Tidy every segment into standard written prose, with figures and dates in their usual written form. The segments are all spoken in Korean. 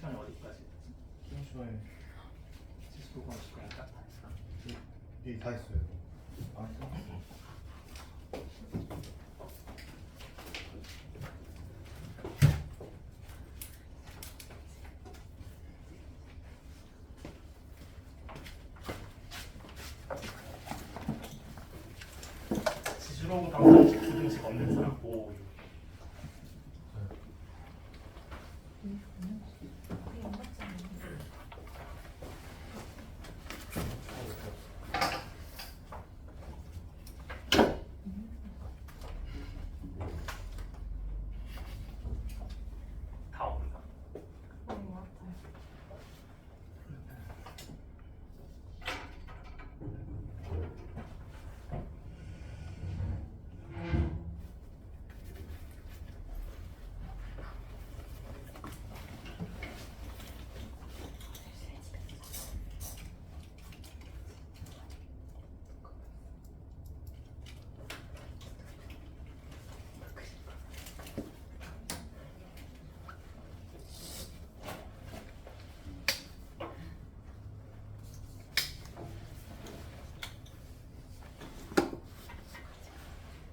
시간이 어디까지 됐지? 수능 시간에 지수도가 시간이 딱 다 했어. 이 다 했어요. 아, 지수로그 방정식 부등식 없는 사람 5, 6. 다 없나?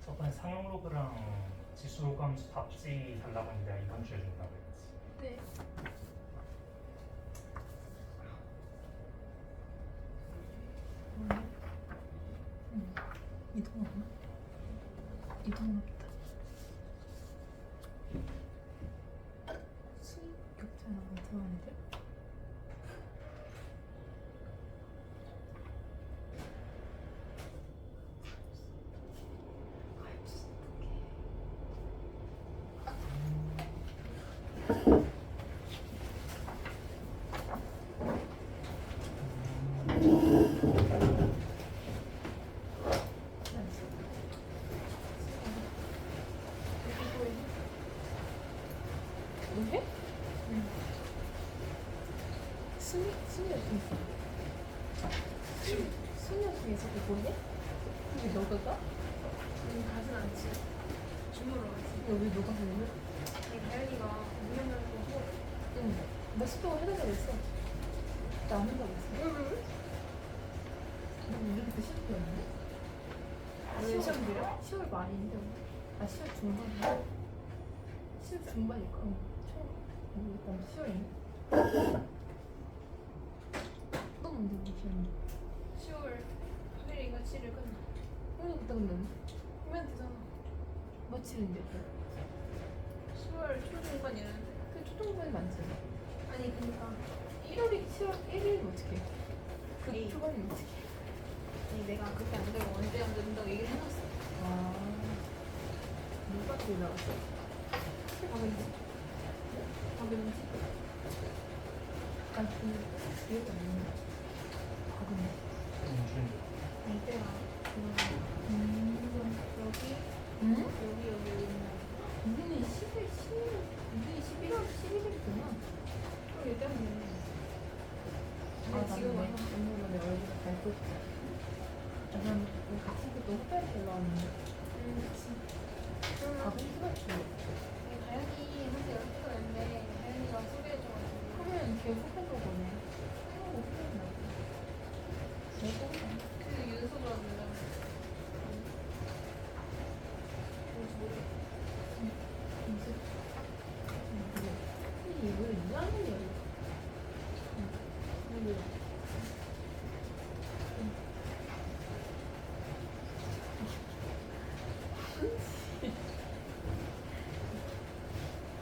저번에 상용로그랑 지수로그 함수 답지 달라고 했는데 내가 이번 주에 준다고 했지. 네. 이동 없나? 이동 없다. 수익 격차라고 들었는데. 왜? 수녀 중에서 수녀 중에서 그거 해? 근데 너가 가? 가진 않지. 주무러 가지. 왜 너가 하려면? 다현이가 무명을 보고 응. 나 스포 해달라고 했어. 나 안 한다고 했어. 우리 그때 시험 보였는데? 왜 시험 들여? 10월 말인데. 아 10월 중반인데. 10월 중반일까? 처음. 일단 10월이네. 또 언제 우리 시험이? 10월 8일인가 7일 끝나. 오늘 그때 끝났네. 하면 되잖아. 며칠인데? 10월 초중반이라는데. 그 초중반이 많잖아. 아니 그니까 1월이 10월 1일은 어떻게? 그 에이. 초반이 어떻게? 아니 내가 그때 안 되고 언제 안 된다고 얘기를 해놨어. 아. 누가 제일 나왔어? 박은지. 박은지. 아, 기억이 안 나네. 박은지. 이때가 여기 응? 여기 있는. 우리는 11월 11일이구나. 또 얘기하면 아, 지금 맞네. 와서 오늘은 내 얼굴에 밟고 있지. 난 같이 그때 호텔에 올라왔는데. 그치. 그러면 밥은 수고했지. 다현이한테 연락해서 했는데 다현이가 소개해줘가지고 하면 걔 호텔로 보내. 호텔로 나고. 그 윤소가 누가 이거 이상해요.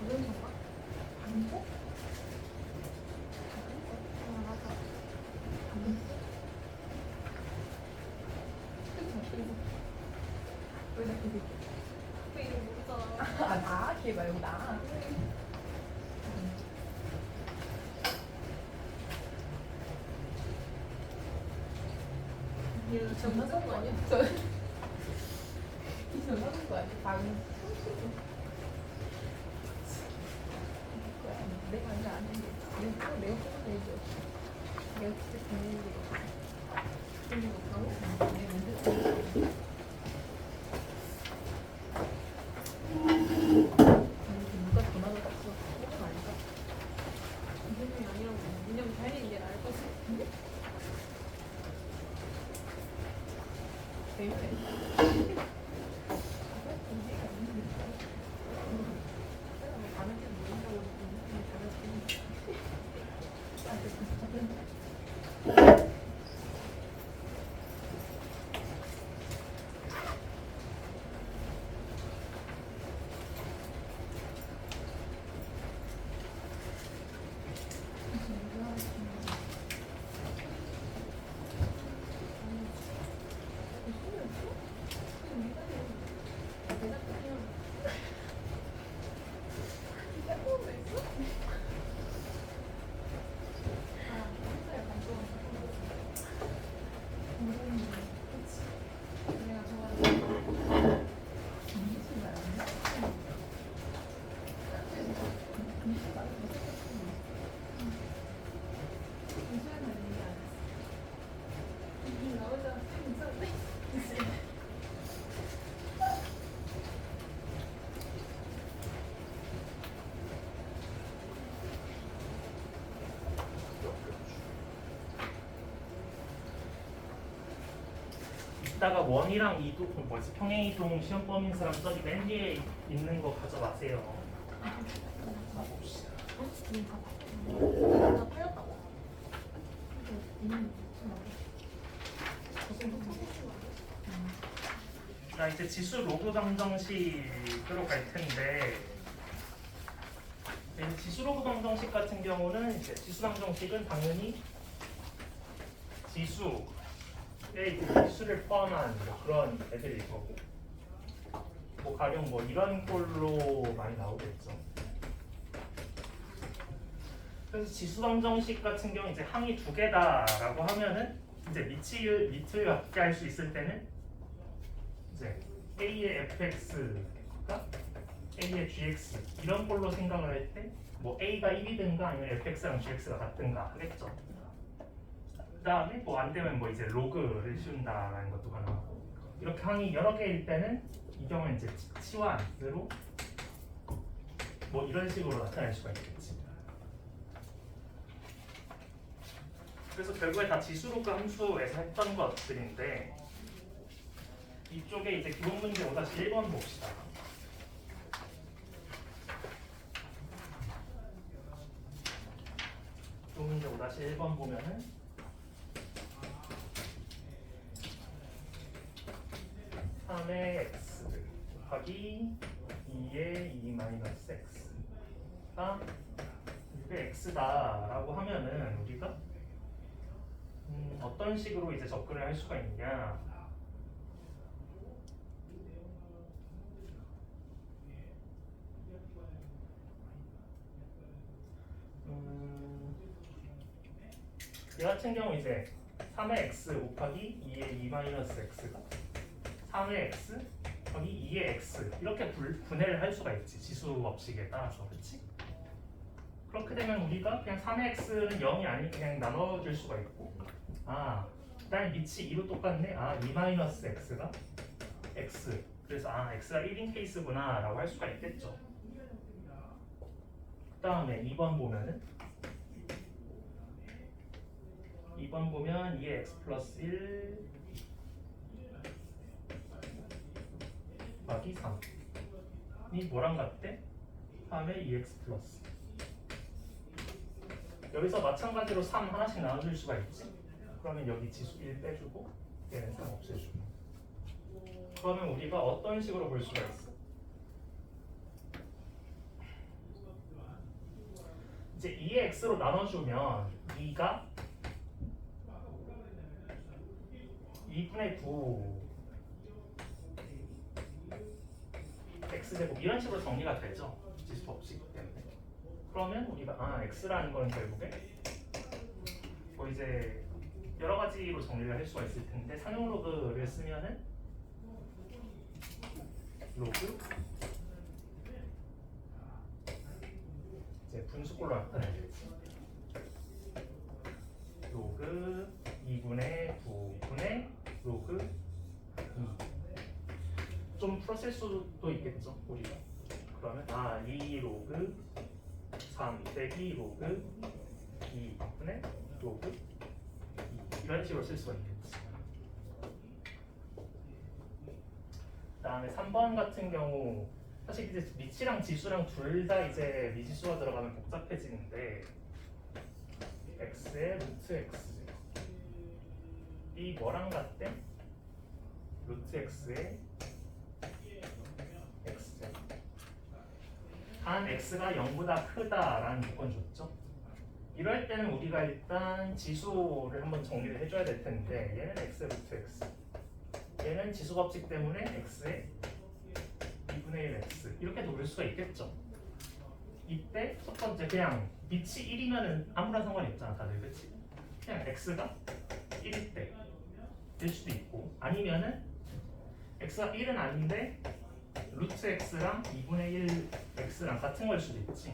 무슨 소가? 반복? 아 맞아. 왜 자꾸 그 이름 모르잖아. 아, 나? 걔 말고 나. 이름 전화하는 거 아니야? 전화하는 거 아니야? 방금 내가 이제 안 했는데 내가 뽑아서 해줘. 내가 진짜 보내는 거 이름 못하고? 내가 먼저 누가 전화를 땄어? 그건 아닐까? 이게 재밌네. 이따가 원이랑 이도 뭐지 평행이동 시험 범인 사람 저기 맨 뒤에 있는 거 가져가세요. 봅시다. 다 팔렸다고. 자 이제 지수 로그 방정식으로 갈 텐데 지수 로그 방정식 같은 경우는 이제 지수 방정식은 당연히 지수에 지수를 포함한 뭐 그런 애들일 거고 뭐 가령 뭐 이런 꼴로 많이 나오겠죠. 그래서 지수 방정식 같은 경우 이제 항이 두 개다라고 하면은 이제 밑을 갖게 할 수 있을 때는 이제 A의 fx가 A의 gx 이런 꼴로 생각을 할 때 뭐 A가 1이든가 아니면 fx랑 gx가 같든가 하겠죠. 그 다음에 뭐 안 되면 뭐 이제 로그를 씌운다라는 것도 가능하고 이렇게 항이 여러 개일 때는 이 경우는 이제 치환으로 뭐 이런 식으로 나타낼 수가 있겠지. 그래서 결국에 다 지수로그 함수에서 했던 것들인데 이쪽에 이제 기본 문제 5-1번 봅시다. 기본 문제 5-1번 보면은 3의 x 곱하기 2의 2 마이너스 x가 이게 x다라고 하면은 우리가 어떤 식으로 이제 접근을 할 수가 있냐? 이 같은 경우 이제 3의 x 곱하기 2의 2 마이너스 x가 3의 x 곱하기 2의 x 이렇게 분해를 할 수가 있지 지수 법칙에 따라서 그렇지? 그렇게 되면 우리가 그냥 3의 x는 0이 아니고 그냥 나눠줄 수가 있고 그다음에 밑이 2로 똑같네 2 마이너스 x가 x 그래서 x가 1인 케이스구나 라고 할 수가 있겠죠. 그 다음에 2번 보면은 2번 보면 2의 x 플러스 1 곱하기 3이 뭐랑 같대? 3의 2x 플러스 여기서 마찬가지로 3 하나씩 나눠줄 수가 있지. 그러면 여기 지수 1 빼주고 얘는 3 없애주고 그러면 우리가 어떤 식으로 볼 수가 있어? 이제 2의 x로 나눠주면 2가 2분의 9 x제곱 이런 식으로 정리가 되죠. 지수 법칙 때문에. 그러면 우리가 x라는 건 결국에 뭐 이제 여러 가지로 정리를 할 수가 있을 텐데 상용 로그를 쓰면은 로그 이제 분수꼴로 나타내겠지. 로그 2분의 9분의 로그 2. 좀 풀었을 수도 있겠죠 우리가. 그러면 2 로그 3 빼기 로그 2분의 로그 2 이런 식으로 쓸 수가 있겠지. 다음에 3번 같은 경우 사실 이제 미치랑 지수랑 둘 다 이제 미지수가 들어가면 복잡해지는데 x의 루트 x 이 뭐랑 같대? 루트 x의 x 한 x가 0보다 크다라는 조건 줬죠. 이럴 때는 우리가 일단 지수를 한번 정리를 해줘야 될 텐데 얘는 x 루트 x 얘는 지수 법칙 때문에 x의 2분의 1 x 이렇게 놓을 수가 있겠죠. 이때 첫 번째 그냥 밑이 1이면은 아무런 상관이 없잖아 다들 그치? 그냥 x가 1일 때일 수도 있고 아니면은 x가 1은 아닌데 루트 x랑 2분의 1 x랑 같은 걸 수도 있지.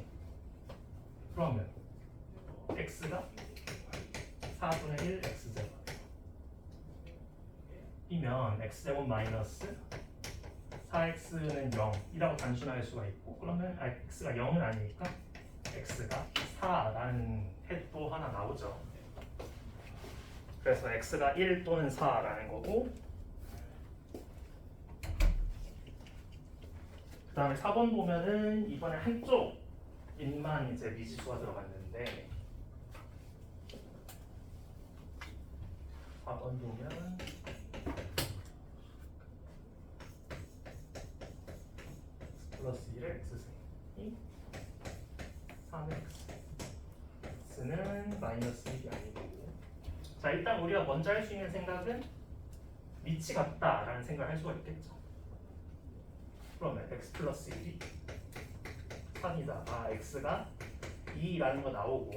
그러면 x가 4분의 1 x제곱 이면 x제곱 마이너스 4x는 0이라고 단순화할 수가 있고 그러면 x가 0은 아니니까 x가 4라는 해도 하나 나오죠. 그래서 x가 1 또는 4라는 거고 그 다음에 4번 보면은 이번에 한쪽 인만 이제 미지수가 들어갔는데 4번 보면 플러스 1의 x승이 3x x는 마이너스 1이 아니고 자 일단 우리가 먼저 할 수 있는 생각은 밑이 같다라는 생각을 할 수가 있겠죠. 그러면 x 플러스 1이 3이다. 아 x가 2라는 거 나오고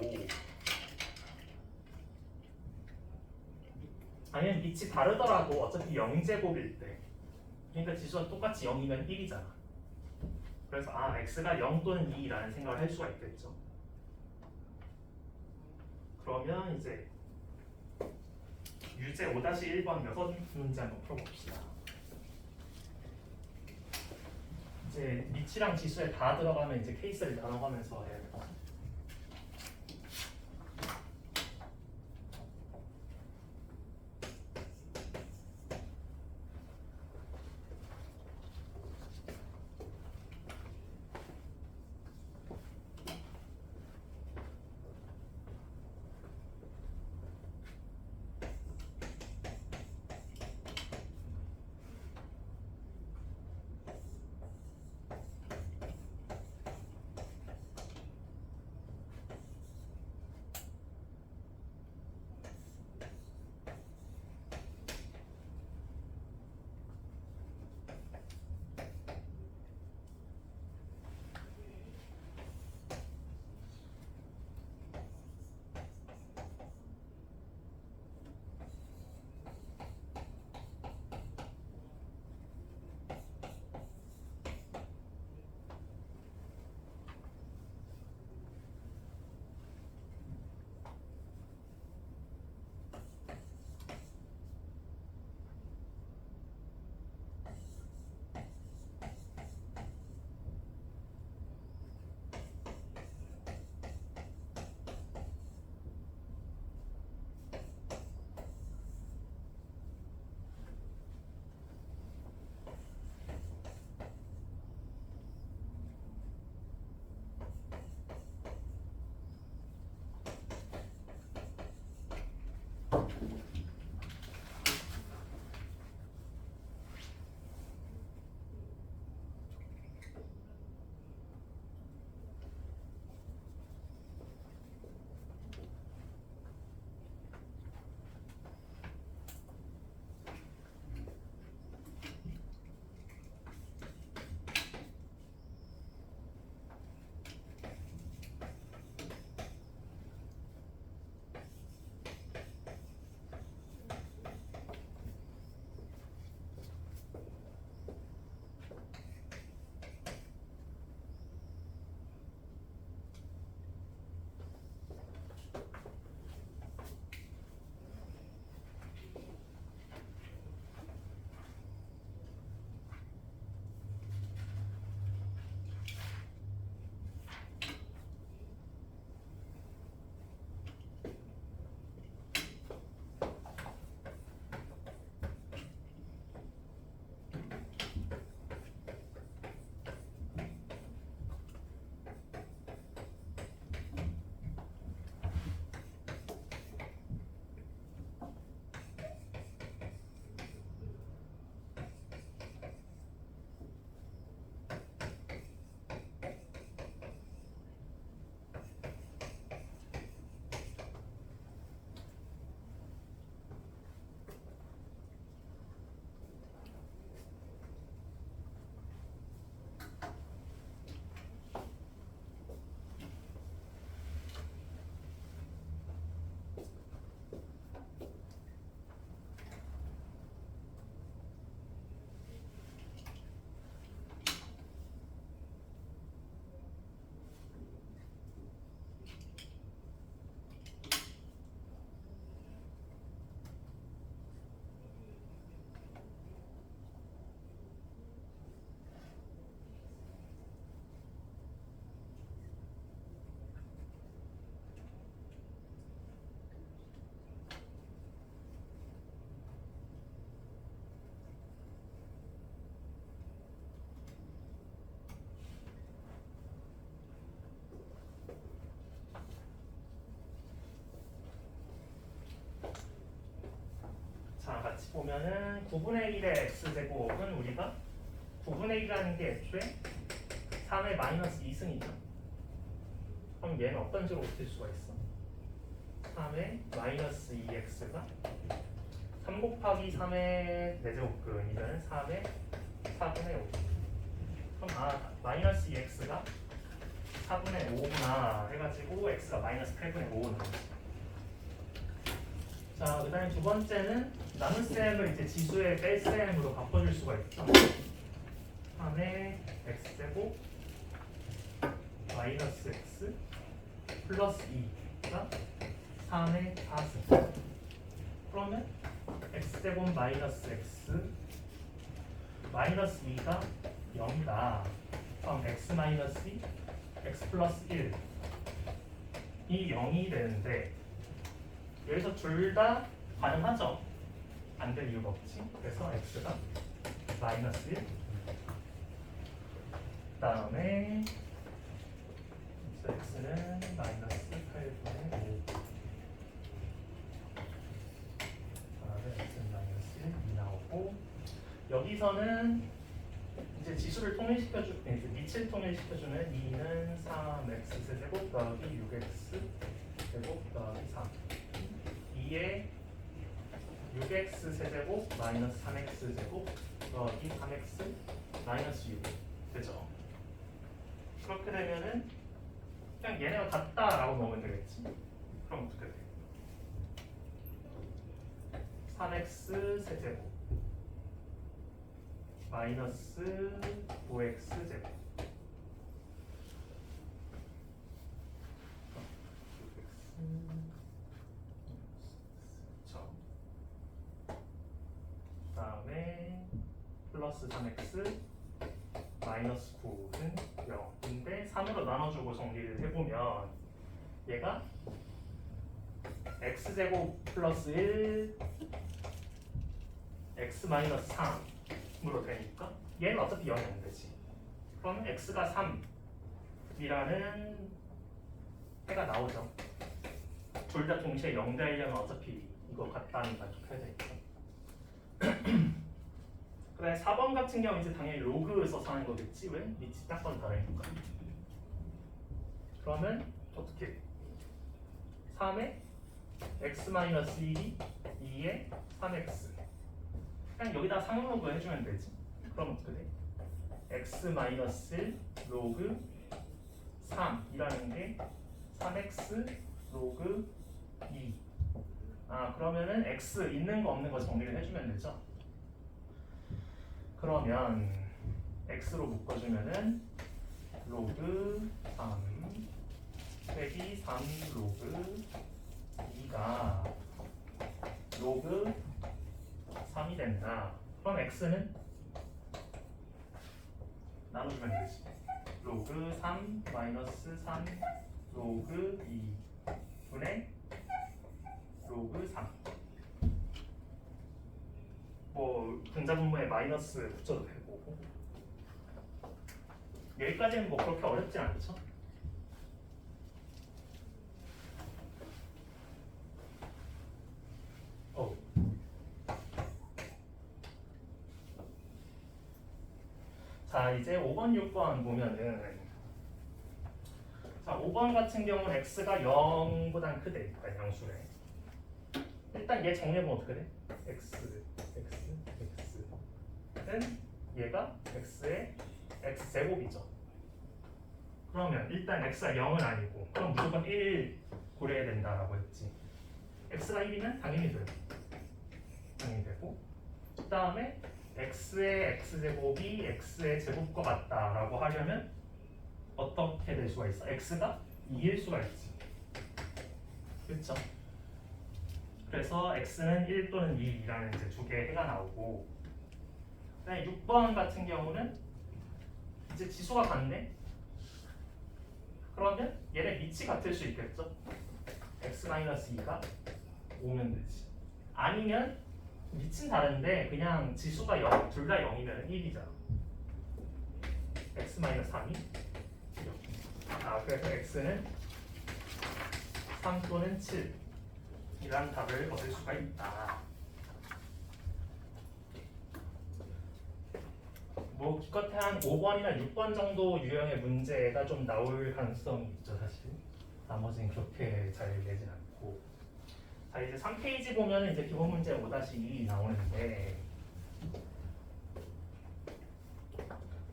아니면 밑이 다르더라도 어차피 0제곱일 때 그러니까 지수가 똑같이 0이면 1이잖아. 그래서 아 x가 0 또는 2라는 생각을 할 수가 있겠죠. 그러면 이제 유제 5-1번 6문제 한번 풀어봅시다. 이제 밑이랑 지수에 다 들어가면 이제 케이스를 나눠가면서 해야 돼. 보면은 9분의 1의 x제곱은 우리가 9분의 1이라는 게 애초에 3의 마이너스 2승이죠. 그럼 얘는 어떤 식으로 고칠 수가 있어? 3의 마이너스 2x가 3 곱하기 3의 대제곱근이면 3의 4분의 5. 그럼 마이너스 2x가 4분의 5구나 해가지고 x가 마이너스 8분의 5는 거지. 자, 그 다음에 두 번째는 나눗셈을 이제 지수의 뺄셈으로 바꿔줄 수가 있죠. 3의 x제곱 마이너스 x 플러스 2가 3의 4승. 그러면 x제곱 마이너스 x 마이너스 2가 0이다. 그럼 x 마이너스 2 x 플러스 1 이 0이 되는데 여기서 둘 다 가능하죠? 안 될 이유가 없지. 그래서 x가 마이너스 1 다음에 x는 마이너스 8분의 5 다음에 x는 마이너스 1이 나오고 여기서는 이제 지수를 통일시켜주 이제 밑을 통일시켜주면 2는 3x 세제곱 더하기 6x 제곱 더하기 3 2에 6x 세제곱 마이너스 3x 제곱 더하기 3x 마이너스 6 되죠. 그렇게 되면은 그냥 얘네가 같다라고 넣으면 되겠지. 그럼 어떻게 돼? 3x 세제곱 마이너스 5x 제곱 다음에 플러스 3x 마이너스 9는 0인데 3으로 나눠주고 정리를 해보면 얘가 x제곱 플러스 1 x 마이너스 3으로 되니까 얘는 어차피 0이 안 되지. 그럼 x가 3이라는 해가 나오죠. 둘 다 동시에 0 되려면 어차피 이거 같다는 만족해야 되니까. 그 다음에 4번 같은 경우 이제 당연히 로그 써서 하는 거겠지. 왜? 밑이 딱 번 다르니까. 그러면 어떻게 3에 x-1이 2에 3x 그냥 여기다 상로그 해주면 되지. 그럼 어떻게 돼? x-1 로그 3이라는 게 3x 로그 2 그러면은 x 있는 거 없는 거 정리를 해주면 되죠. 그러면 x로 묶어주면은 로그 3 빼기 3 로그 2가 로그 3이 된다. 그럼 x는 나눠주면 되지. 로그 3 마이너스 3 로그 2 분의 로그 3. 뭐 분자분모에 마이너스 붙여도 되고 여기까지는 뭐 그렇게 어렵지 않죠? 자, 이제 5번, 6번 보면은 자, 5번 같은 경우는 x가 0보단 크대. 일단 양수래. 일단 얘 정리해보면 어떻게 돼? x는 얘가 x의 x제곱이죠. 그러면 일단 x가 0은 아니고 그럼 무조건 1 고려해야 된다라고 했지. x가 1이면 당연히 돼요. 당연히 되고 그 다음에 x의 x제곱이 x의 제곱과 같다라고 하려면 어떻게 될 수가 있어? x가 2일 수가 있지. 그렇죠? 그래서 x는 1 또는 2라는 이제 두 개의 해가 나오고 그다음에 6번 같은 경우는 이제 지수가 같네? 그러면 얘네 밑이 같을 수 있겠죠? x-2가 오면 되지. 아니면 밑은 다른데 그냥 지수가 0, 둘 다 0이면 1이잖아. x-3이 0. 그래서 x는 3 또는 7 이라는 답을 얻을 수가 있다. 기껏해 한 5번이나 6번 정도 유형의 문제가 좀 나올 가능성이 있죠, 사실. 나머지는 그렇게 잘 내진 않고. 자, 이제 3페이지 보면 이제 기본 문제 5-2 나오는데,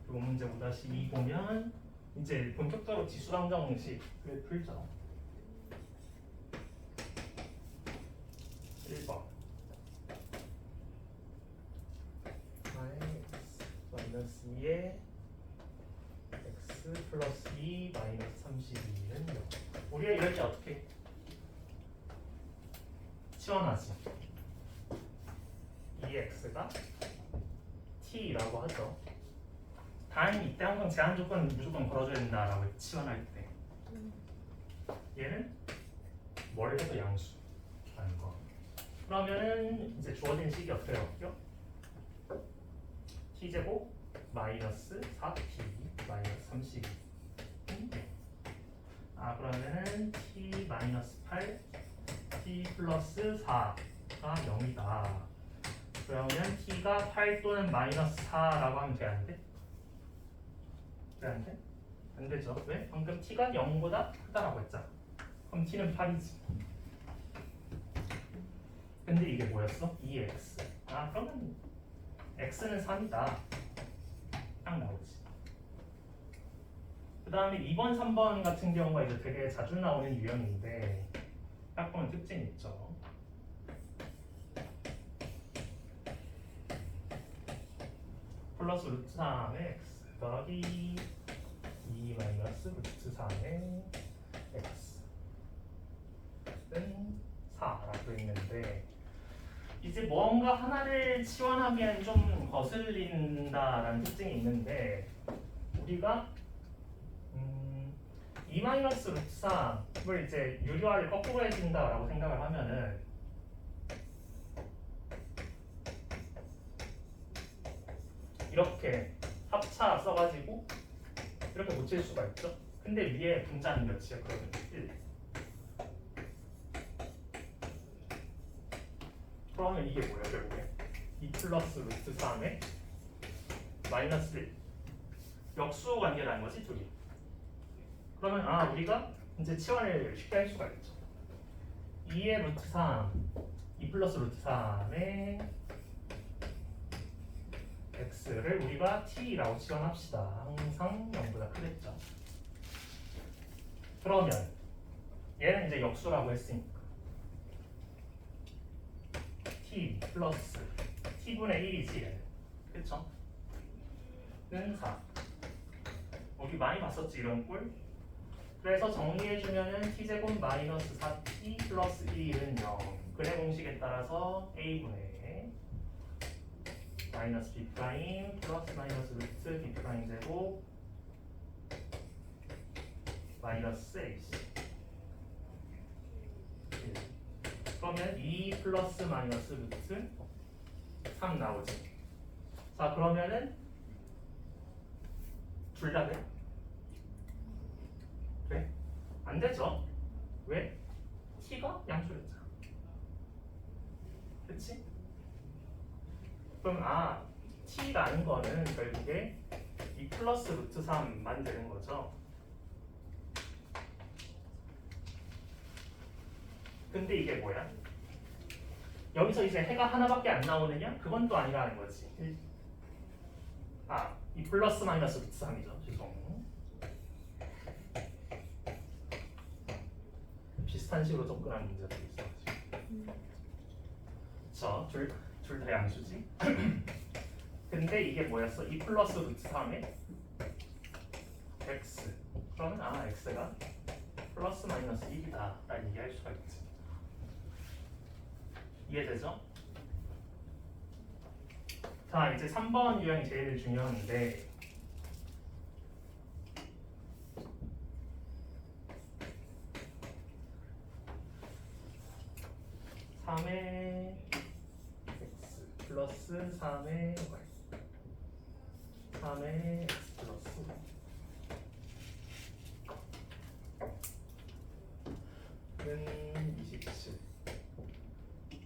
기본 문제 5-2 보면 이제 본격적으로 지수방정식을 풀죠. 1번. 마이너스 2에 x 플러스 2 마이너스 32는 0. 우리가 이럴 때 어떻게 치환하지? 이 x가 t라고 하죠. 단 이때 항상 제한 조건 무조건 걸어줘야 된다라고 치환할 때 얘는 뭘 해도 양수라는 거. 그러면은 이제 주어진 식이 어떻게 나올게요? t제곱 마이너스 4t 마이너스 32. 그러면은 t 마이너스 8 t 플러스 4가 0이다. 그러면 t가 8 또는 마이너스 4라고 하면 돼, 안 돼? 왜 안 돼? 안 되죠. 왜? 방금 t가 0보다 크다라고 했잖아. 그럼 t는 8이지. 근데 이게 뭐였어? 2x. 그러면 x는 3이다. 딱 나오지. 그 다음에 2번, 3번 같은 경우가 이제 되게 자주 나오는 유형인데 딱 보면 특징이 있죠. 플러스 루트 3의 x 더하기 2 마이너스 루트 3의 x는 4라고 있는데 이제 뭔가 하나를 치환하기엔 좀 거슬린다라는 특징이 있는데 우리가 2 마이너스 루트 3을 이제 유리화를 거꾸로 해준다라고 생각을 하면은 이렇게 합차 써가지고 이렇게 고칠 수가 있죠. 근데 위에 분자는 몇이야? 그러면 1. 그러면 이게 뭐야 결국에? 2 플러스 루트 3에 마이너스 1. 역수 관계라는 거지 둘이. 그러면 우리가 이제 치환을 쉽게 할 수가 있죠. 2의 루트 3, 2 플러스 루트 3의 x를 우리가 t라고 치환합시다. 항상 0보다 크겠죠. 그러면 얘는 이제 역수라고 했으니까 t 플러스 t분의 1이지 얘는. 그쵸? 는 4. 우리 많이 봤었지 이런 꼴? 그래서 정리해주면은 t제곱 마이너스 4t 플러스 1은 0. 근의 공식에 따라서 a분의 마이너스 b 프라임 플러스 마이너스 루트 b 프라임 제곱 마이너스 ac. 그러면 2 플러스 마이너스 루트 3 나오지. 자 그러면은 둘 다 돼? 왜? 안 되죠. 왜? t가 양수였잖아. 그치? 그럼 t라는 거는 결국에 2 플러스 루트 3만 되는 거죠. 근데 이게 뭐야? 여기서 이제 해가 하나밖에 안 나오느냐? 그건 또 아니라는 거지. 2 플러스 마이너스 루트 3이죠. 죄송. 비슷한 식으로 접근하는 문제도 있어가지고. 그쵸? 둘 다 양수지. 근데 이게 뭐였어? 2 플러스 루트 3에 x. 그러면 x가 플러스 마이너스 1이다 라는 얘기할 수가 있지. 이해되죠? 자 이제 3번 유형이 제일 중요한데 (3의 x) 플러스 3의 y 3의 x 플러스 y 는 27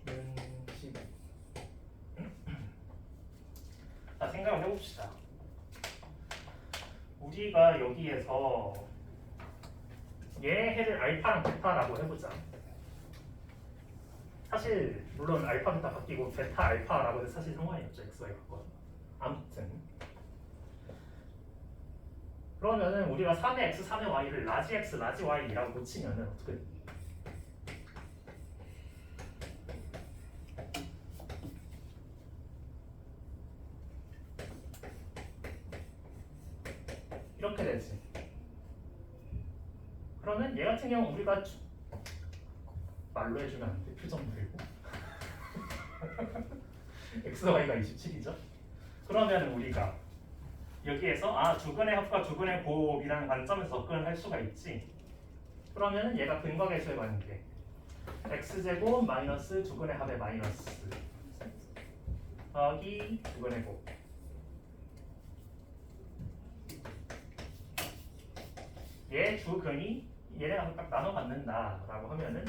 는 15. 자 생각을 해봅시다. 우리가 여기에서 얘 해를 알파랑 베타라고 해보자. 사실 물론 알파 베타 바뀌고 베타 알파라고 해도 사실 상관이 없죠. x, y 바꿔서. 아무튼 그러면은 우리가 3의 x, 3의 y를 라지 x, 라지 y라고 고치면은 어떻게 돼? 이렇게 되지. 그러면 얘 같은 경우 우리가 말로 해주면 안 돼. 표정 들고. x, y가 27이죠. 그러면 우리가 여기에서 두근의 합과 두근의 곱이라는 관점에서 접근을 할 수가 있지. 그러면은 얘가 근과 계수의 관계. x제곱 마이너스 두근의 합의 마이너스 더하기 두근의 곱. 얘 두근이 얘네가 딱 나눠 갖는다라고 하면은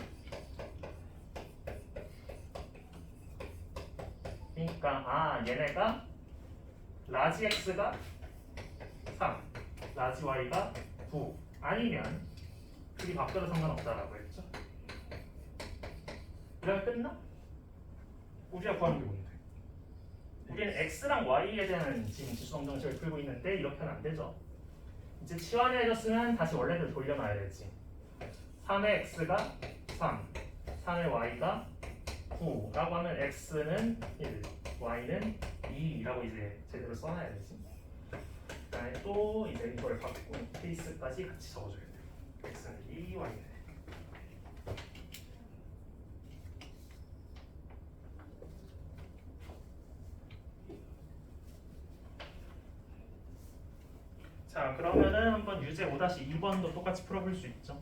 그러니까 얘네가 라지 x가 3, 라지 y가 9 아니면 둘이 바뀌어도 상관없다라고 했죠. 이러면 끝나? 우리가 구하는 게 뭔데? 우리는 x랑 y에 대한 지금 지수방정식을 풀고 있는데 이렇게 하면 안 되죠. 이제 치환해줬으면 다시 원래대로 돌려놔야 되지. 3의 x가 3, 3의 y가 9라고 하면 x는 1, y는 2라고 이제 제대로 써놔야 되지. 그다음에 또 이제 이걸 바꾸는 케이스까지 같이 적어줘야 돼. x는 2, y는 1. 자, 그러면은 한번 유제 5-2번도 똑같이 풀어볼 수 있죠.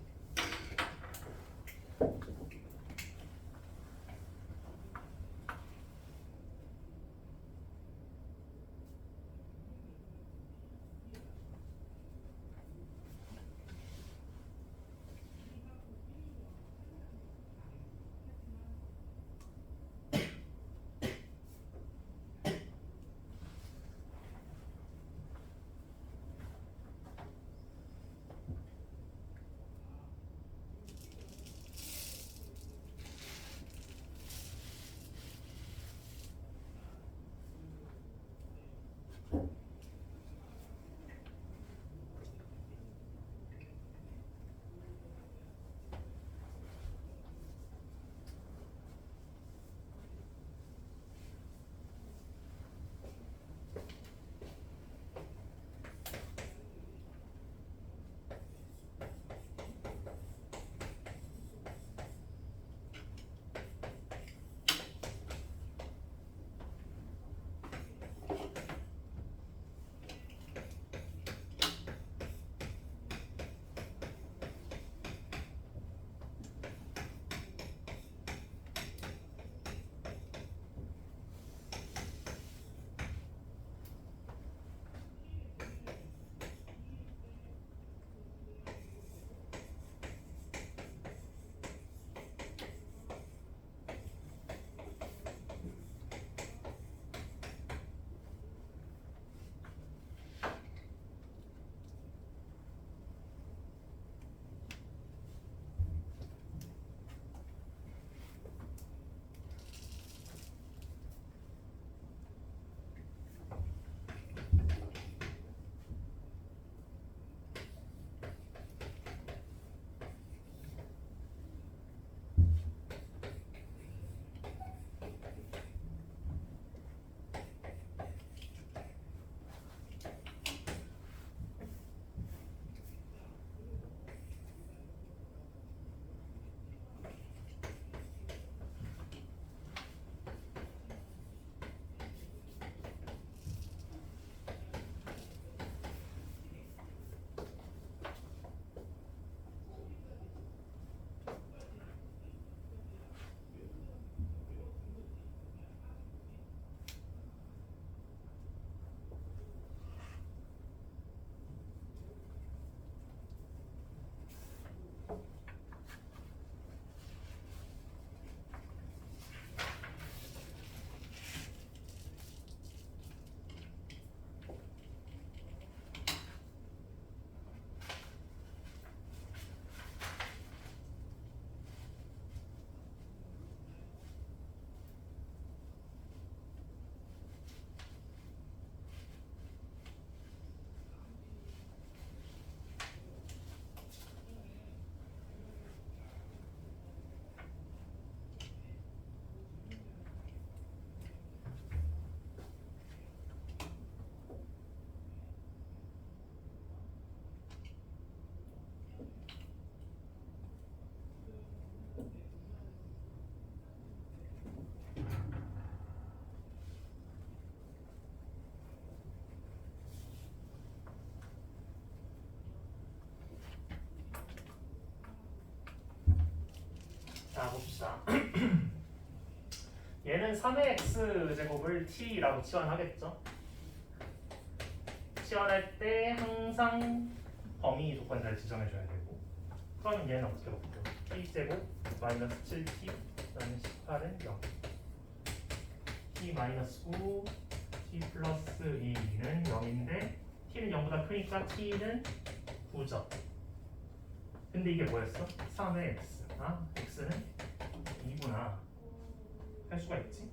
봅시다. 얘는 3의 x제곱을 t라고 치환하겠죠. 치환할 때 항상 범위 조건자를 지정해줘야 되고, 그럼 얘는 어떻게 볼게요? t제곱 마이너스 7t 그다음에 18은 0, t 마이너스 9, t 플러스 2는 0인데 t는 0보다 크니까 t는 9죠. 근데 이게 뭐였어? 3의 x. 아, x는 2구나. 할 수가 있지?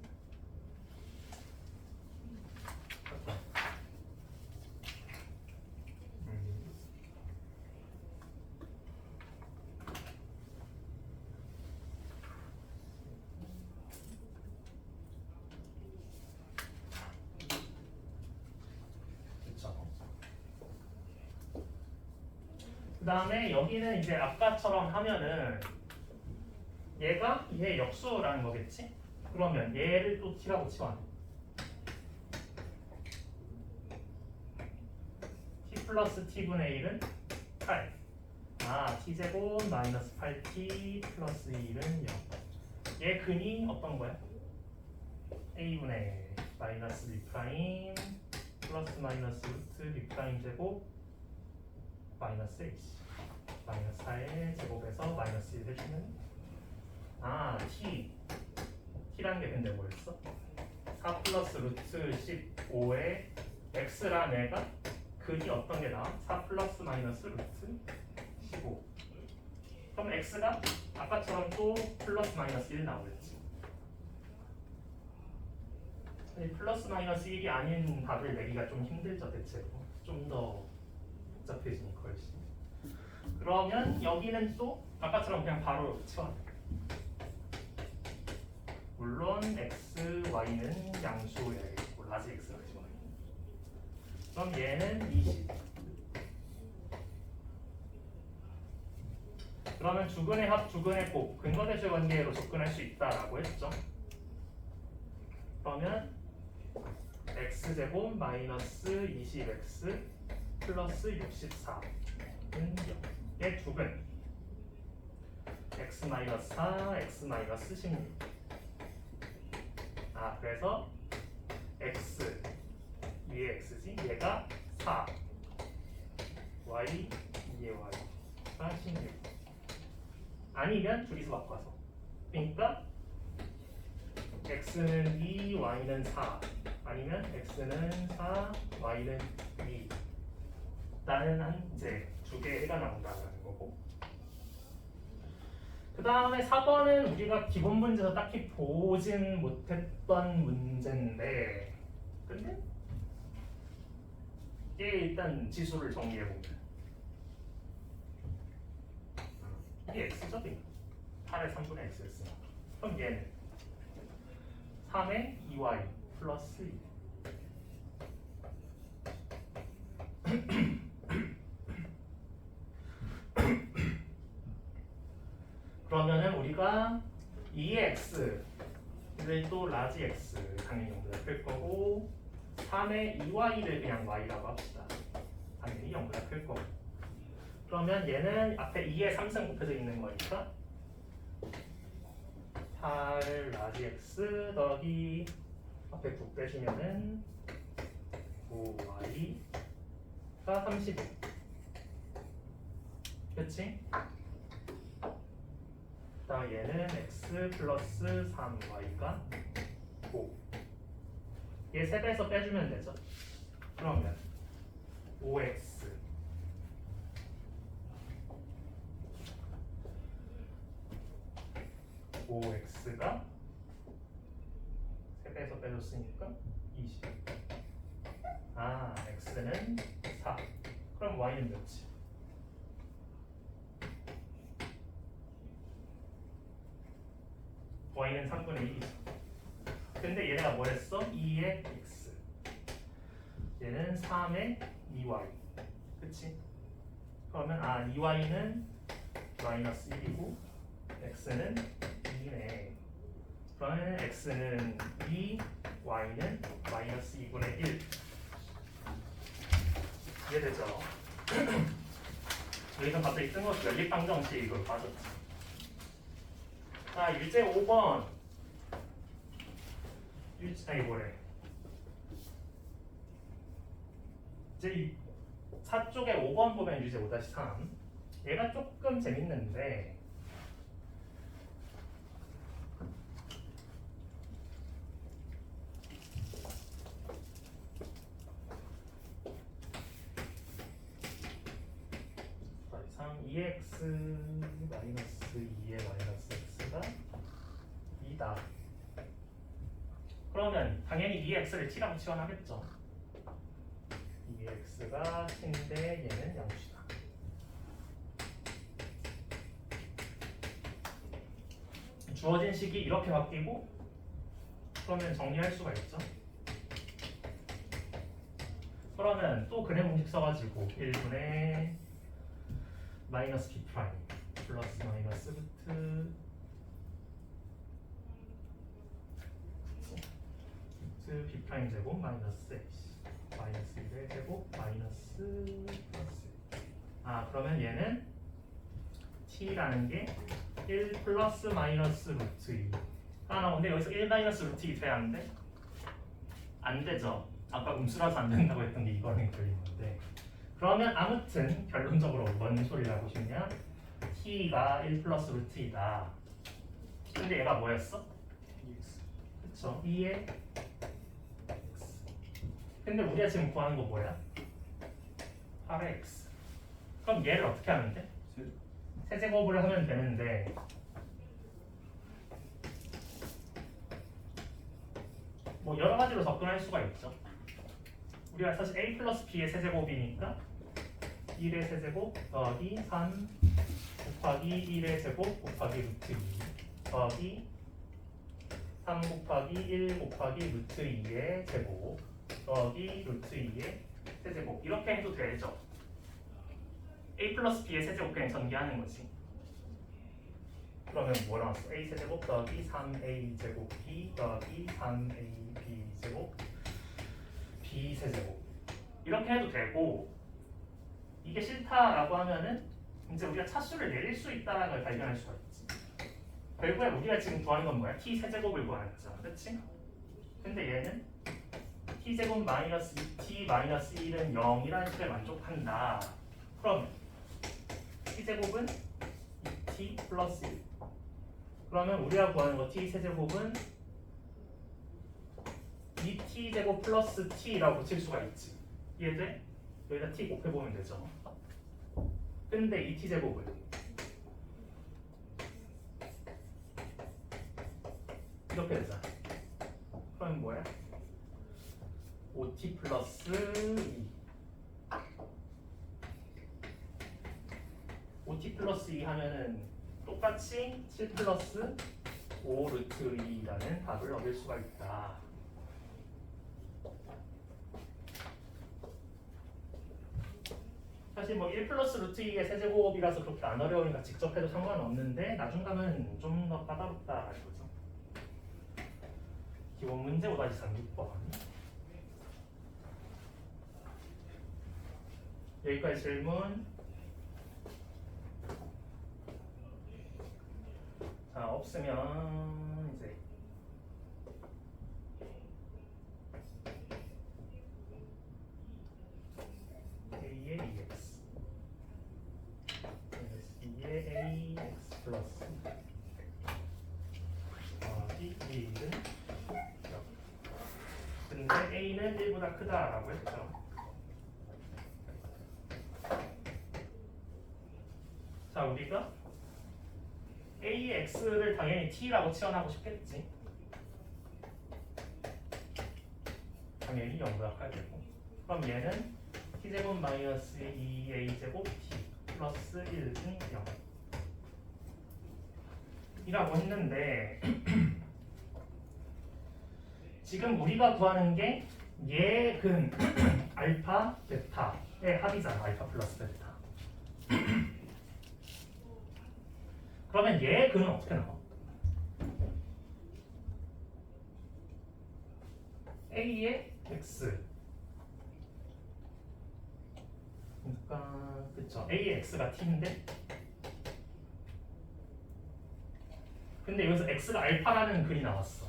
그 다음에 여기는 이제 아까처럼 하면은 얘가 얘의 역수라는 거겠지? 그러면 얘를 또 t라고 치환해. t 플러스 t분의 1은 8. 아, t제곱 마이너스 8t 플러스 1은 0. 얘 근이 어떤 거야? a분의 마이너스 b 프라임 플러스 마이너스 루트 b 프라임 제곱 마이너스 h 마이너스 4의 제곱에서 마이너스 1 해주면 아 t라는 게 근데 뭐였어? 4 플러스 루트 15의 x란 애가 근이 어떤 게 나와? 4 플러스 마이너스 루트 15. 그럼 x가 아까처럼 또 플러스 마이너스 1 나오겠지. 플러스 마이너스 1이 아닌 답을 내기가 좀 힘들죠, 대체로. 좀 더 복잡해지니까 훨씬. 그러면 여기는 또 아까처럼 그냥 바로 치환. 물론 x, y는 양수여야겠고 라지 x가 지금. 그럼 얘는 20. 그러면 주근의 합, 주근의 곱, 근거대절 관계로 접근할 수 있다라고 했죠. 그러면 x제곱 마이너스 20x 플러스 64는 0. 얘 두근 x 마이너스 4, x 마이너스 16. 아, 그래서 x 위에 x지, 얘가 4, y 위에 y가 16. 아니면 둘이서 바꿔서. 그러니까 x는 2, y는 4. 아니면 x는 4, y는 2. 라는 한 이제 두 개의 해가 나온다는 거고. 그 다음에 4번은 우리가 기본 문제에서 딱히 보진 못했던 문제인데, 근데 이게 일단 지수를 정리해보면 이게 x죠? 8의 3분의 x였으니까. 그럼 얘는 3의 2y 플러스 2. 그러면은 우리가 2의 x를 또 라지 x 당연히 영보다 클 거고, 3의 2y를 그냥 y라고 합시다. 당연히 영보다 클 거고. 그러면 얘는 앞에 2의 3승 곱해져 있는 거니까 8 라지 x 더하기 앞에 9 빼주면은 5y가 35. 그치? 그다음 얘는 x 플러스 3y가 5. 얘 3배에서 빼주면 되죠. 그러면 5x 가 3배에서 빼줬으니까 20. 아, x는 4. 그럼 y는 몇이지? y는 3분의 1이죠. 근데 얘네가 뭐 했어? 2의 x. 얘는 3의 2y. 그치? 그러면 2y는 마이너스 1이고 x는 2네. 그러면 x는 2, y는 마이너스 2분의 1. 이해되죠? 여기서 갑자기 뜬금없이 연립방정식으로 빠졌지. 자, 유제 5번. 아니 뭐래. 이제 4쪽에 5번 보면 유제 5-3. 얘가 조금 재밌는데 상 2x 마이너스 2의 마이너스 x가 2다. 그러면 당연히 2x를 t라고 치환하겠죠. 2x가 t인데 얘는 0이다. 주어진 식이 이렇게 바뀌고 그러면 정리할 수가 있죠. 그러면 또 근해 공식 써가지고 1분의 마이너스 b 프라임 플러스 마이너스 루트 b 프라임 제곱 마이너스 x 마이너스 1의 제곱 마이너스 플러스. 그러면 얘는 t라는 게 1 플러스 마이너스 루트 2. 나오는데 여기서 1 마이너스 루트 2 돼야 안 돼? 안 되죠. 아까 음수라서 안 된다고 했던 게 이거는 걸린 건데. 그러면 아무튼 결론적으로 뭔 소리라고 싶냐? t가 1 플러스 루트 2다. 근데 얘가 뭐였어? EX. 그쵸? 2의 x. 근데 우리가 지금 구하는 거 뭐야? 8의 x. 그럼 얘를 어떻게 하면 돼? 세제곱을 하면 되는데 뭐 여러 가지로 접근할 수가 있죠. 우리가 사실 a 플러스 b의 세제곱이니까 1의 세제곱 더하기 3 곱하기 1의 제곱 곱하기 루트 2 더하기 3 곱하기 1 곱하기 루트 2의 제곱 더하기 루트 2의 세제곱 이렇게 해도 되죠. a 플러스 b의 세제곱 그냥 전개하는 거지. 그러면 뭐 나왔어? a 세제곱 더하기 3a 제곱 b 더하기 3a b 제곱 b 세제곱 이렇게 해도 되고 이게 싫다라고 하면은 이제 우리가 차수를 내릴 수 있다라는 걸 발견할 수가 있지. 결국에 우리가 지금 구하는 건 뭐야? t 세제곱을 구하죠. 그렇지? 근데 얘는 t 제곱 마이너스 2t 마이너스 1은 0이라는 식에 만족한다. 그러면 t 제곱은 2t 플러스 1. 그러면 우리가 구하는 거 t 세제곱은 2t 제곱 플러스 t라고 칠 수가 있지. 이해돼? 여기다 t 곱해보면 되죠. 근데 2t 제곱은 이렇게 되잖아. 그럼 뭐야? 5t 플러스 2. 5t 플러스 2 하면은 똑같이 7 플러스 5 루트 2라는 답을 얻을 수가 있다. 사실 뭐 1 플러스 루트 2의 세제곱이라서 그렇게 안 어려우니까 직접 해도 상관없는데 나중 가면 좀 더 까다롭다 이거죠. 기본 문제 5-36번. 여기까지 질문. 자, 없으면 이제 a의 2x B의 ax 플러스 더하기 1은 0. 근데 a는 1보다 크다라고 했죠. 자, 우리가 ax를 당연히 t라고 치환하고 싶겠지. 당연히 0보다 커야 되고. 그럼 얘는 t제곱 마이너스 2a제곱 t 플러스 1은 0 이라고 했는데 지금 우리가 구하는 게 얘근 알파 베타의 합이잖아. 알파 플러스 베타. 그러면 얘의 근은 어떻게 나와? a의 x. 그러니까 그쵸. a의 x가 t인데 근데 여기서 x가 알파라는 근이 나왔어.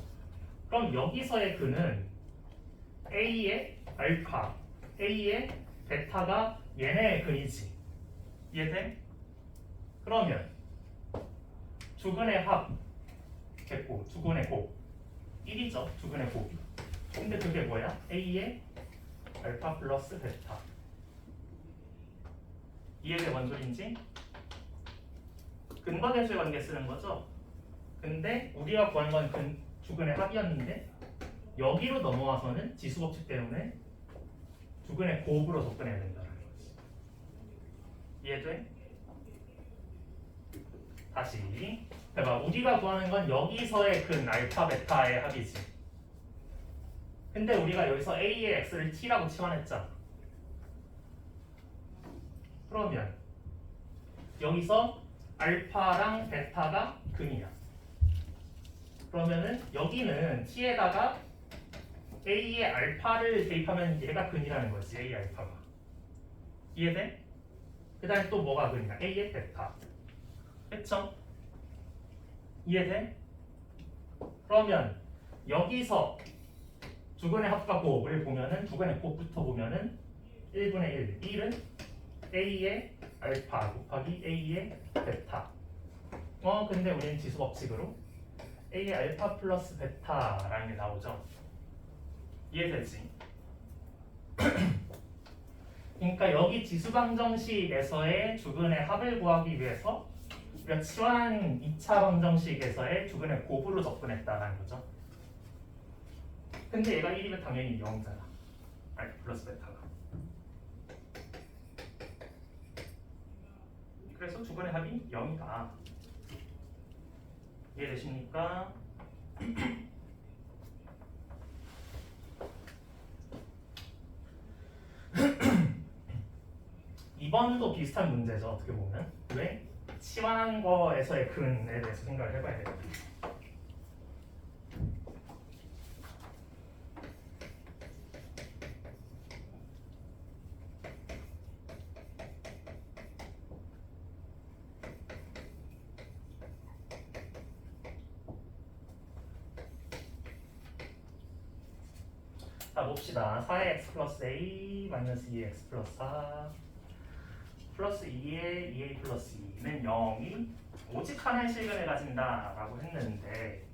그럼 여기서의 근은 a의 알파, a의 베타가 얘네의 근이지. 이해돼? 그러면 두 근의 합 됐고 두 근의 곱 1이죠. 두 근의 곱이. 근데 그게 뭐야? a의 알파 플러스 베타. 이해돼? 뭔 소린지? 근과 계수의 관계 쓰는 거죠. 근데 우리가 구한 건 두 근의 합이었는데 여기로 넘어와서는 지수 법칙 때문에 두 근의 곱으로 접근해야 된다는 거지. 이해돼? 다시 해봐. 우리가 구하는 건 여기서의 근 알파 베타의 합이지. 근데 우리가 여기서 a의 x를 t라고 치환했잖아. 그러면 여기서 알파랑 베타가 근이야. 그러면은 여기는 t에다가 a의 알파를 대입하면 얘가 근이라는 거지. a의 알파가. 이해돼? 그 다음에 또 뭐가 근이야? a의 베타. 그쵸? 이해돼? 그러면 여기서 두 근의 합과 곱을 보면은 두 근의 곱부터 보면은 1분의 1. 1은 a의 알파 곱하기 a의 베타. 근데 우리는 지수 법칙으로 a의 알파 플러스 베타라는 게 나오죠. 이해되지? 그러니까 여기 지수방정식에서의 두 근의 합을 구하기 위해서 우리가 치환한 2차 방정식에서의 두 근의 곱으로 접근했다는 거죠. 근데 얘가 1이면 당연히 0이잖아. 알파 플러스 베타가. 그래서 두 근의 합이 0이다. 이해되십니까? 이번도 비슷한 문제죠. 어떻게 보면. 왜? 치환한 거에서의 근에 대해서 생각을 해봐야 돼요. 자 봅시다. 4의 x 플러스 a 마이너스 2x 플러스 4 플러스 2의 2a 플러스 2는 0이 오직 하나의 실근을 가진다 라고 했는데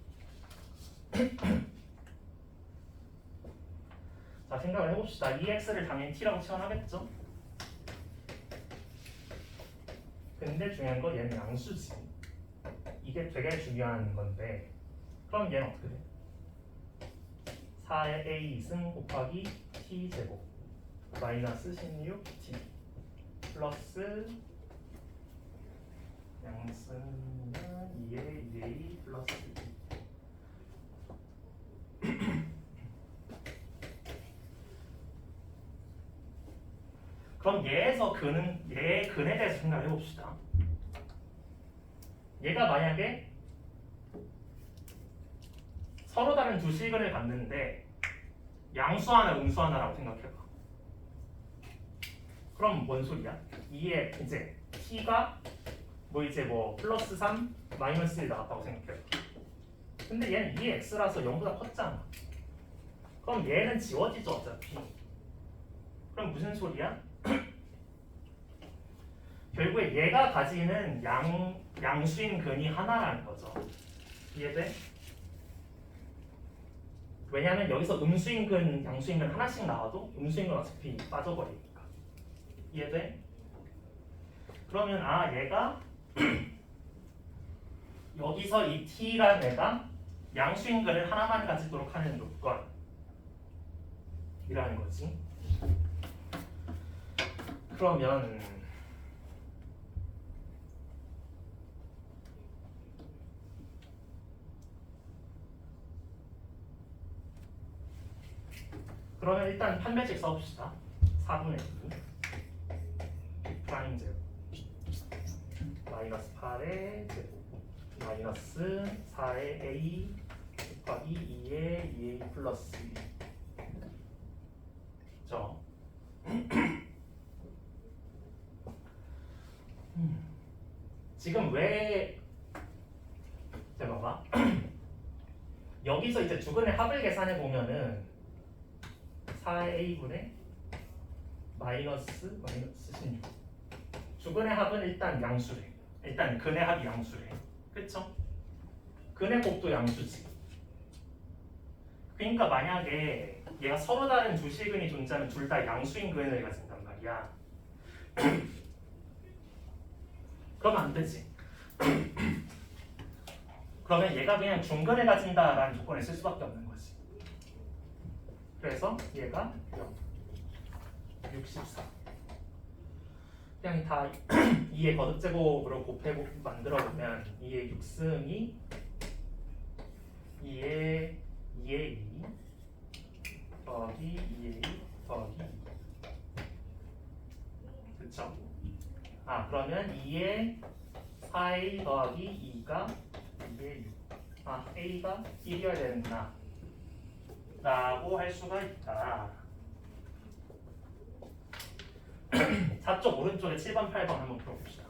자 생각을 해봅시다. 2x를 당연히 t라고 치환하겠죠? 근데 중요한 건 얘는 양수지. 이게 되게 중요한 건데 그럼 얘는 어떻게 돼? 4의 a 승 곱하기 t 제곱 마이너스 16t 플러스 양수는 2의 2a 플러스 2 그럼 얘에서 얘의 근에 대해서 생각을 해봅시다. 얘가 만약에 서로 다른 두 실근을 갖는데 양수 하나 음수 하나라고 생각해봐. 그럼 뭔 소리야? 이에 이제 t가 뭐 플러스 3 마이너스 1 나왔다고 생각해봐. 근데 얘는 2x라서 0보다 컸잖아. 그럼 얘는 지워지죠 어차피. 그럼 무슨 소리야? 결국에 얘가 가지는 양수인 근이 하나라는 거죠. 이해돼? 왜냐하면 여기서 음수인 근, 양수인 근 하나씩 나와도 음수인 근 어차피 빠져버리니까. 이해돼? 그러면 얘가 여기서 이 t라는 애가 양수인 근을 하나만 가지도록 하는 요건이라는 거지. 그러면 일단 판별식 써봅시다. 4분의 2 프라임 제곱 마이너스 8의 제곱 마이너스 4의 a 곱하기 2의 2a 플러스 2 그쵸? 지금 왜 자 봐봐 여기서 이제 두근의 합을 계산해 보면은 4a분의 마이너스 16. 두근의 합은 일단 양수래. 일단 근의 합이 양수래. 그쵸? 근의 곱도 양수지. 그러니까 만약에 얘가 서로 다른 두 실근이 존재하면 둘 다 양수인 근을 가진단 말이야. 그러면 안 되지. 그러면 얘가 그냥 중근을 가진다라는 조건을 쓸 수밖에 없는 거지. 그래서 얘가 0, 64. 그냥 다 2의 거듭제곱으로 만들어 보면 2의 6승이 2의 2의 2 더하기 2의 2 더하기 2. 그쵸? 아 그러면 2의 4a 더하기 2가 2의 6. 아 a가 1이어야 되는구나 라고 할 수가 있다. 4쪽 오른쪽에 7번 8번 한번 풀어봅시다.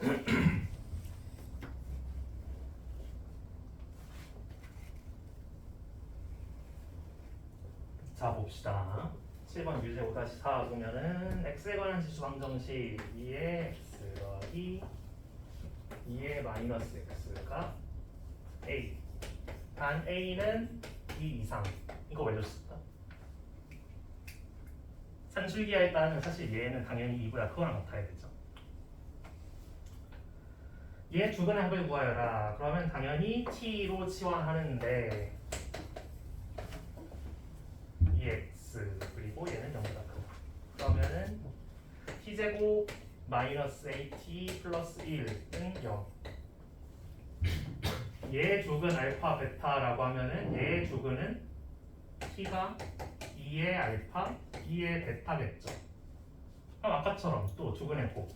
자 봅시다. 7번 유제 5-4 보면은 x에 관한 지수 방정식 2의 x 더하기 2의 마이너스 x가 a 단 a는 2 이상 이거 외웠었다. 산술기하에 따르면 사실 얘는 당연히 2보다 크거나 같아야 되죠. 얘 주근의 합을 구하여라. 그러면 당연히 t로 치환하는데 2x 그리고 얘는 0보다 크다. 그러면은 t제곱 마이너스 at 플러스 1은 0. 얘 주근 알파 베타라고 하면은 얘 주근은 t가 2의 알파 2의 베타겠죠. 그럼 아까처럼 또 주근의 곱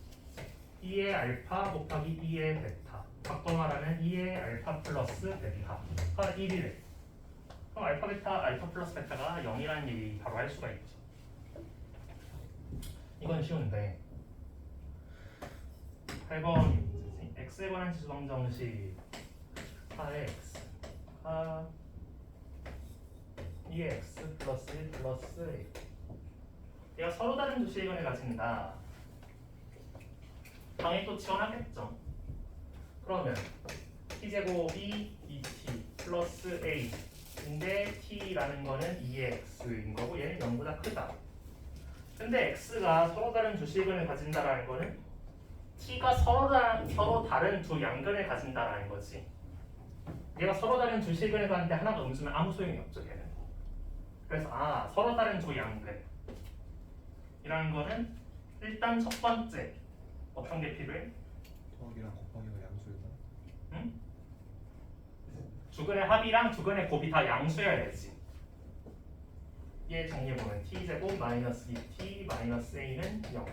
2의 알파 곱하기 2의 베타 바꿔 말하면 2의 알파 플러스 베타가 1이래. 그럼 알파 베타 알파 플러스 베타가 0이라는 얘기 바로 할 수가 있죠. 이건 쉬운데 8번이 문제지. x에 관한 지수 방정식 4x가 2x 플러스 1 플러스 a 얘가 서로 다른 두 실근을 가진다. 당연히 또 지원하겠죠. 그러면 t제곱이 2t 플러스 a 근데 t라는 거는 2x인 거고 얘는 0보다 크다. 근데 x가 서로 다른 두 실근을 가진다라는 거는 t가 서로 다른 두 양근을 가진다라는 거지. 얘가 서로 다른 두 실근을 가는데 하나가 음수면 아무 소용이 없죠 걔는. 그래서 서로 다른 두 양근 이라는 거는 일단 첫 번째 어떤 게 필요해? 더하기랑 곱하기가 양수였나? 응? 주근의 합이랑 주근의 곱이 다 양수여야지. 얘 정리해보면 t제곱 마이너스 2t 마이너스 a는 0.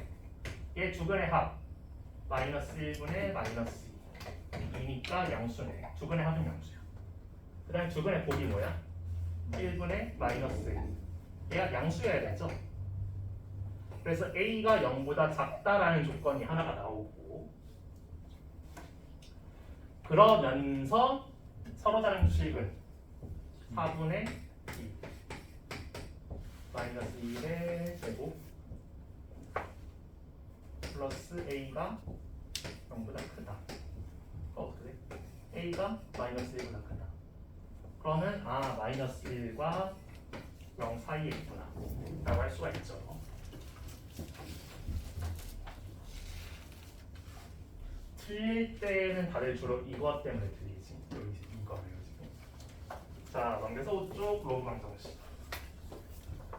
얘 주근의 합 마이너스 1분의 마이너스 2니까 양수네. 주근의 합은 양수야. 그 다음에 주근의 곱이 뭐야? 1분의 마이너스 1. 얘가 양수여야 되죠. 그래서 a가 0보다 작다라는 조건이 하나가 나오고 그러면서 서로 다른 수식은 4분의 2 마이너스 1의 제곱 플러스 a가 0보다 크다. 어떻게 돼? a가 마이너스 1보다 크다. 그러면 마이너스 1과 0 사이에 있구나 라고 할 수가 있죠. 틀릴 때는 다들 주로 이것 때문에 틀리지. 이거예요 지금. 자 넘겨서 쭉 로그 방정식.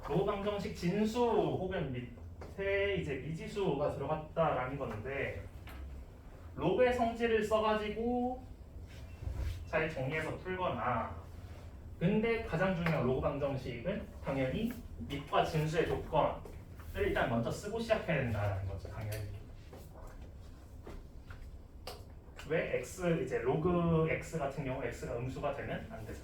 로그 방정식 진수 혹은 밑에 이제 미지수가 들어갔다라는 건데 로그의 성질을 써가지고 잘 정리해서 풀거나. 근데 가장 중요한 로그 방정식은 당연히 밑과 진수의 조건을 일단 먼저 쓰고 시작해야 된다는 거죠. 당연히. 왜 x 이제 로그 x 같은 경우 x가 음수가 되면 안 되죠.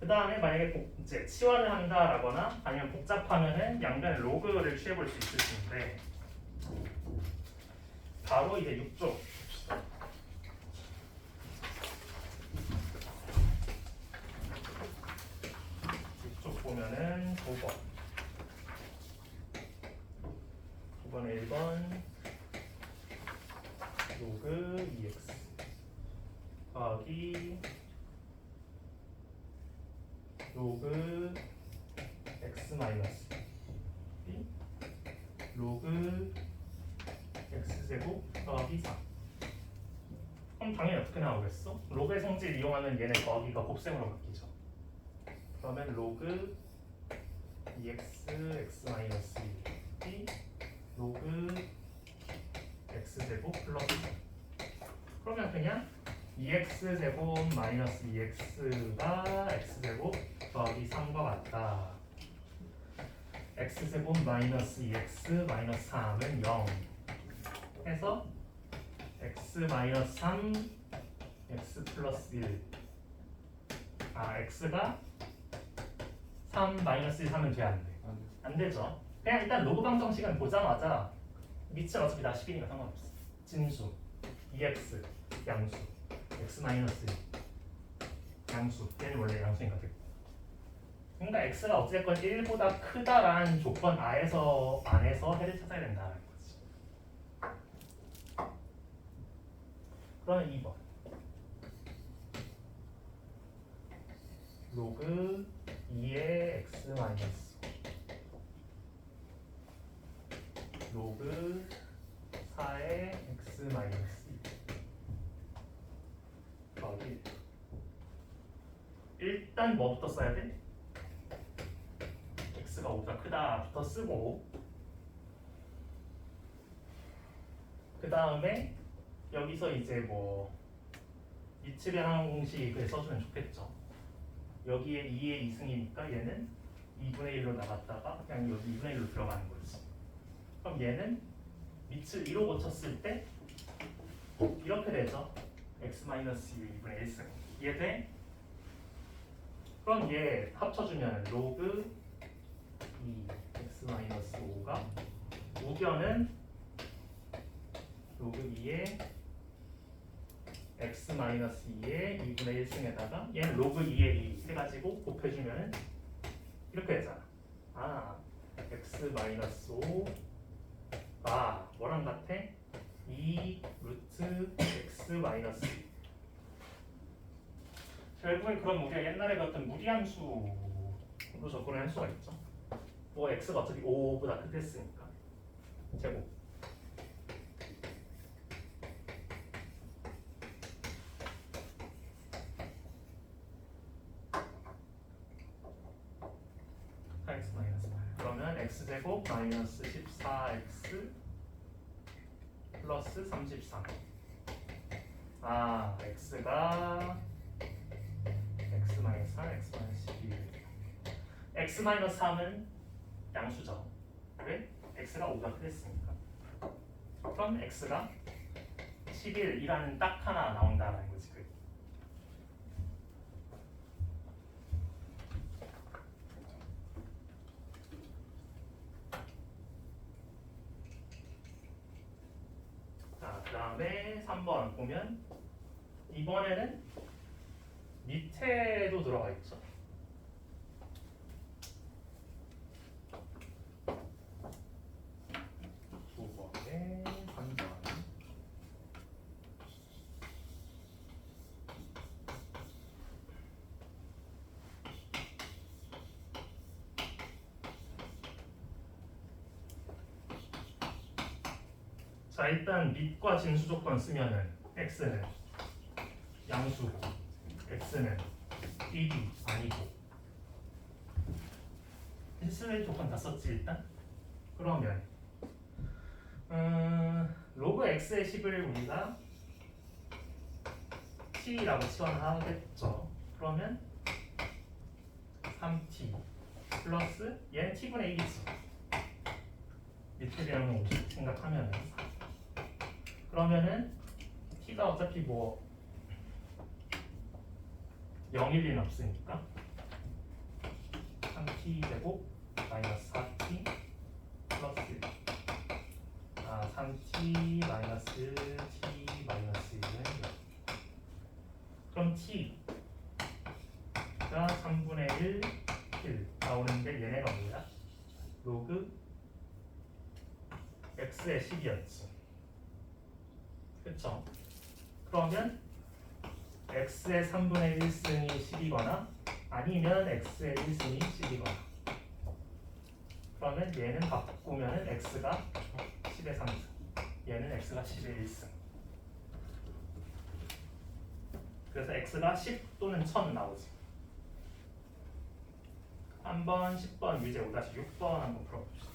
그 다음에 만약에 이제 치환을 한다라거나 아니면 복잡하면은 양변의 로그를 취해볼 수 있을 텐데 바로 이제 6쪽 봅시다. 6쪽 보면은 9번 9번에 1번 로그 2x 더하기 로그 x 마이너스 b 로그 x제곱 더하기 4. 그럼 당연히 어떻게 나오겠어? 로그의 성질 이용하면 얘네 더하기가 곱셈으로 바뀌죠. 그러면 로그 2x x 마이너스 b 로그 x제곱 플러스 4. 그러면 그냥 2x제곱 마이너스 2x가 x제곱 더하기 3과 같다. x제곱 마이너스 2x 마이너스 3은 0 해서 x 마이너스 3 x 플러스 1 x가 3 마이너스 1 하면 돼 안 돼? 안 돼. 안 되죠. 그냥 일단 로그 방정식은 보자마자 밑은 어차피 나 10이니까 상관없어. 진수, EX 양수, X 마이너스 양수. 얘는 원래 양수니까 됐고. 그러니까 X가 어쨌건 1보다 크다라는 조건 안에서 해를 찾아야 된다는 거지. 그러면 2번. 로그 2의 X 마이너스 로그 4의 X 마이너스 2 더하기 1. 일단 뭐부터 써야 돼? X가 5보다 크다부터 쓰고, 그 다음에 여기서 이제 뭐 미츠의 항 공식을 써주면 좋겠죠. 여기에 2의 2승이니까 얘는 2분의 1로 나갔다가 그냥 여기 2분의 1로 들어가는 거지. 그럼 얘는 밑을 2로 고쳤을 때 이렇게 되죠. x-2분의 1승. 이해돼? 그럼 얘 합쳐주면 로그 2 x-5가 우변은 로그 2의 x-2의 2분의 1승에다가 얘는 로그 2의 2 해가지고 곱해주면 이렇게 되잖아. 아, x-5가 뭐랑 같아? 2 루트 x-2. 결국에 그럼 우리가 옛날에 배웠던 무리함수로 접근을 할 수가 있죠. 뭐 x가 어차피 5보다 크겠으니까 제곱. x 마이너스 8. 그러면 x제곱 마이너스 14x 플러스 33. 아, x가 x 마이너스 4, x 마이너스 12. x 마이너스 3은 양수죠. 왜? x가 5가 크겠으니까. 그럼 x가 11이라는 딱 하나 나온다는 거지. 자, 그 다음에 3번 보면 이번에는 밑에도 들어가 있죠. 두 번에 3번. 자, 일단 밑과 진수 조건 쓰면은 x는 양수고 x는 1이 아니고 필수의 조건 다 썼지 일단. 그러면 로그 x의 10을 우리가 t라고 치환하겠죠. 그러면 3t 플러스 얘는 t분의 1이지. 밑에 대응을 생각하면은 그러면은 t가 어차피 뭐 0, 1, 2는 없으니까 3t 제곱 마이너스 4t 플러스 3t 마이너스 t 마이너스 1은 0. 그럼 t가 3분의 1 나오는데 얘네가 뭐야? 로그 x의 10이었지. 그쵸? 그러면 x의 3분의 1승이 10이거나 아니면 x의 1승이 10이거나. 그러면 얘는 바꾸면 x가 10의 3승, 얘는 x가 10의 1승. 그래서 x가 10 또는 1000 나오지. 한번 10번 유제 5-6번 한번 풀어봅시다.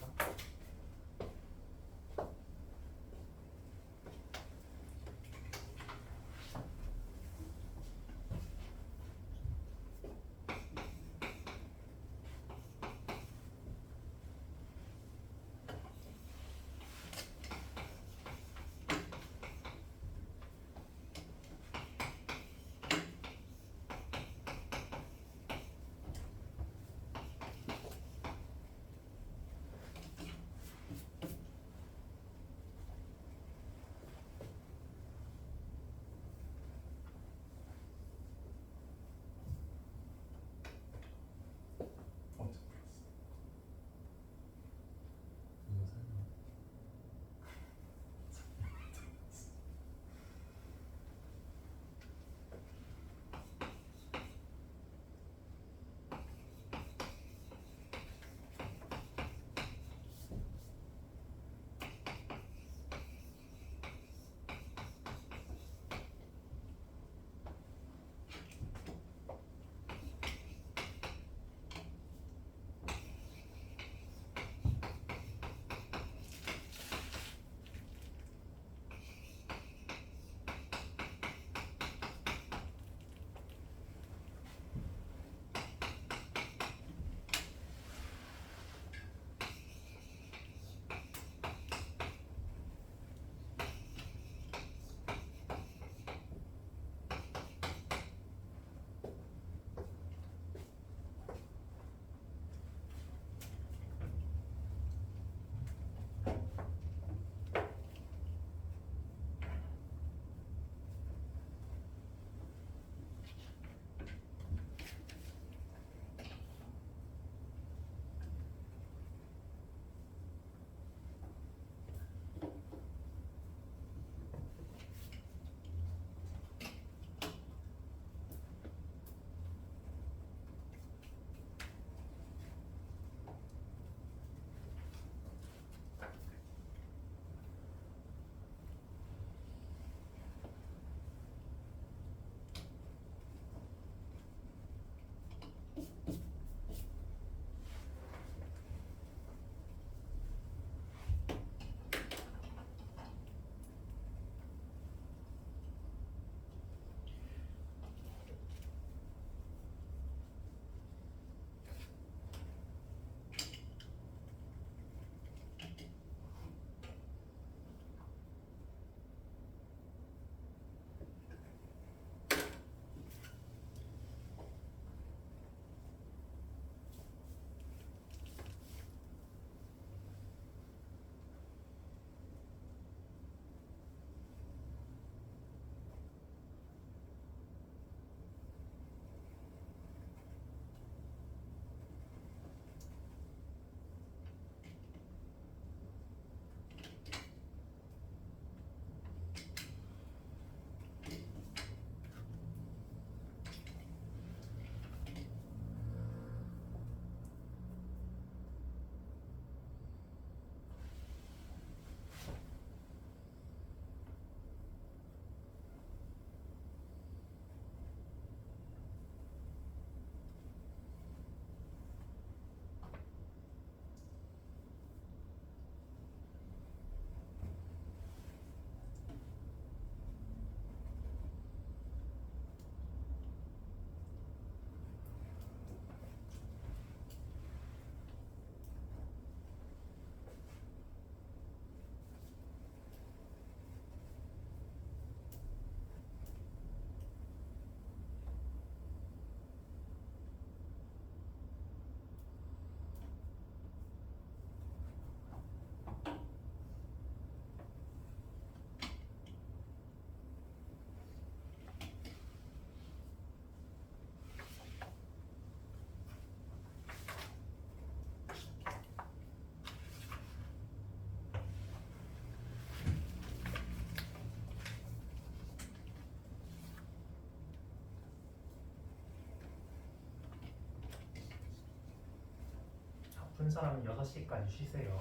아픈 사람은 6시까지 쉬세요.